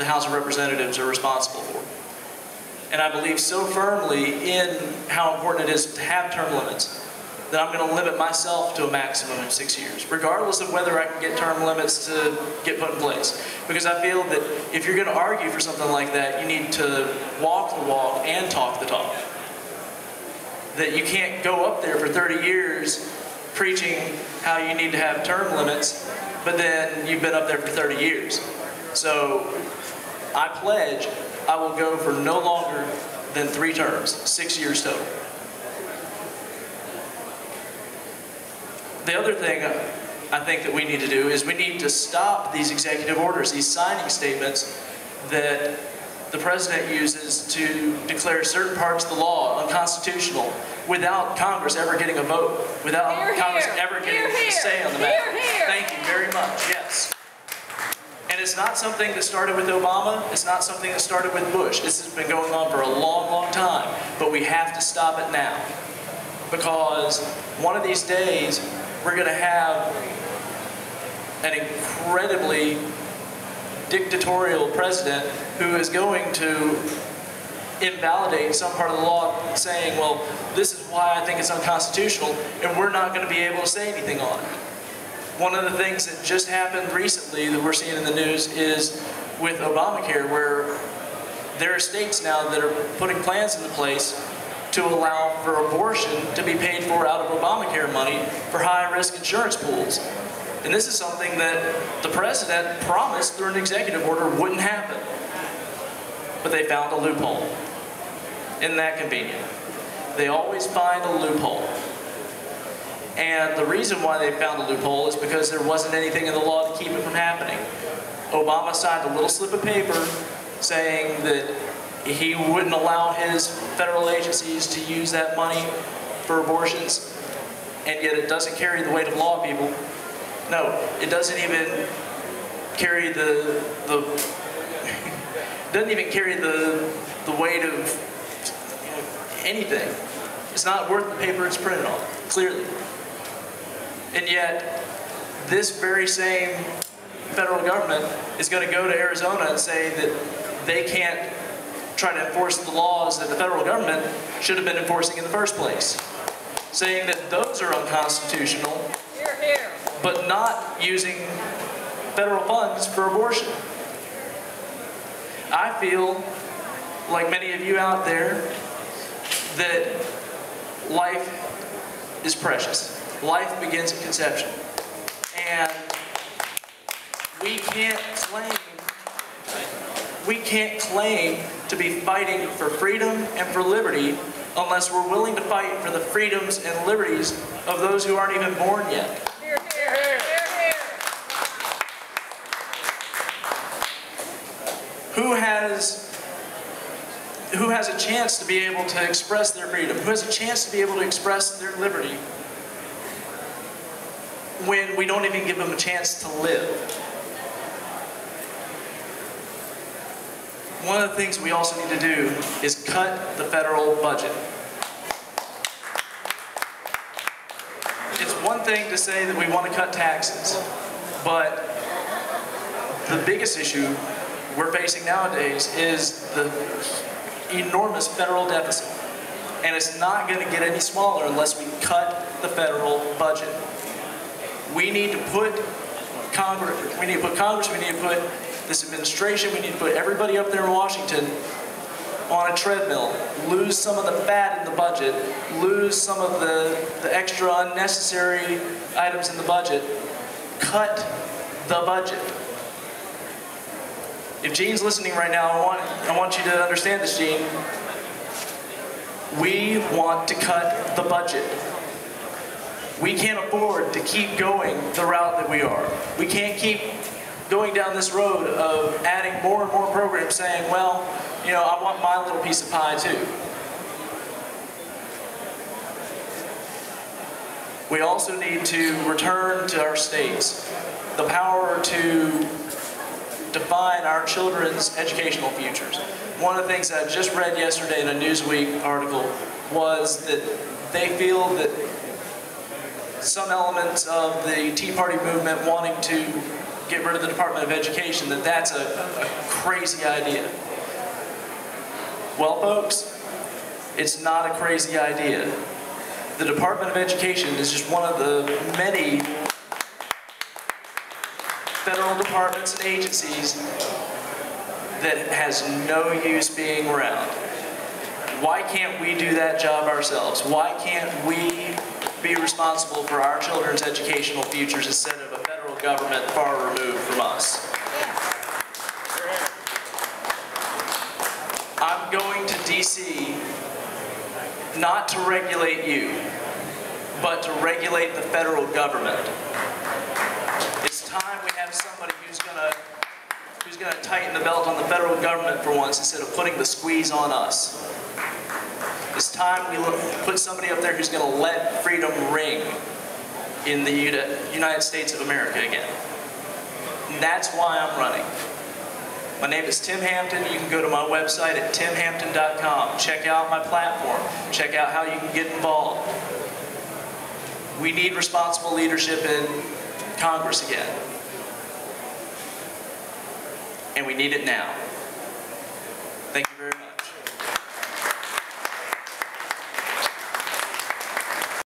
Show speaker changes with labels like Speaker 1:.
Speaker 1: the House of Representatives are responsible for. And I believe so firmly in how important it is to have term limits that I'm going to limit myself to a maximum of 6 years, regardless of whether I can get term limits to get put in place. Because I feel that if you're going to argue for something like that, you need to walk the walk and talk the talk. That you can't go up there for 30 years preaching how you need to have term limits, but then you've been up there for 30 years. So I pledge I will go for no longer than 3 terms, 6 years total. The other thing I think that we need to do is we need to stop these executive orders, these signing statements that the President uses to declare certain parts of the law unconstitutional without Congress ever getting a vote, without Congress ever getting a say on the matter. Thank you very much, yes. And it's not something that started with Obama, it's not something that started with Bush. This has been going on for a long, long time, but we have to stop it now. Because one of these days, we're going to have an incredibly dictatorial president who is going to invalidate some part of the law saying, well, this is why I think it's unconstitutional, and we're not going to be able to say anything on it. One of the things that just happened recently that we're seeing in the news is with Obamacare, where there are states now that are putting plans into place to allow for abortion to be paid for out of Obamacare money for high-risk insurance pools. And this is something that the President promised through an executive order wouldn't happen. But they found a loophole. Isn't that convenient? They always find a loophole. And the reason why they found a loophole is because there wasn't anything in the law to keep it from happening. Obama signed a little slip of paper saying that he wouldn't allow his federal agencies to use that money for abortions, and yet it doesn't carry the weight of law, people. No, it doesn't even carry the doesn't even carry the weight of anything. It's not worth the paper it's printed on, clearly. And yet, this very same federal government is going to go to Arizona and say that they can't try to enforce the laws that the federal government should have been enforcing in the first place. Saying that those are unconstitutional, but not using federal funds for abortion. I feel, like many of you out there, that life is precious. Life begins at conception. And we can't claim to be fighting for freedom and for liberty unless we're willing to fight for the freedoms and liberties of those who aren't even born yet. Hear, hear, hear, hear. Who has a chance to be able to express their freedom? Who has a chance to be able to express their liberty when we don't even give them a chance to live? One of the things we also need to do is cut the federal budget. It's one thing to say that we want to cut taxes, but the biggest issue we're facing nowadays is the enormous federal deficit. And it's not going to get any smaller unless we cut the federal budget. We need to put Congress, we need to put this administration, we need to put everybody up there in Washington on a treadmill, lose some of the fat in the budget, lose some of the extra unnecessary items in the budget, cut the budget. If Gene's listening right now, I want you to understand this, Gene. We want to cut the budget. We can't afford to keep going the route that we are. We can't keep going down this road of adding more and more programs saying, well, you know, I want my little piece of pie too. We also need to return to our states the power to define our children's educational futures. One of the things that I just read yesterday in a Newsweek article was that they feel that some elements of the Tea Party movement wanting to get rid of the Department of Education, that that's a crazy idea. Well, folks, it's not a crazy idea. The Department of Education is just one of the many federal departments and agencies that has no use being around. Why can't we do that job ourselves? Why can't we be responsible for our children's educational futures instead of a federal government far removed from us? I'm going to DC not to regulate you, but to regulate the federal government. It's time we have somebody who's going to tighten the belt on the federal government for once instead of putting the squeeze on us. It's time we put somebody up there who's going to let freedom ring in the United States of America again. And that's why I'm running. My name is Tim Hampton. You can go to my website at timhampton.com. Check out my platform. Check out how you can get involved. We need responsible leadership in Congress again. And we need it now. Thank you very much.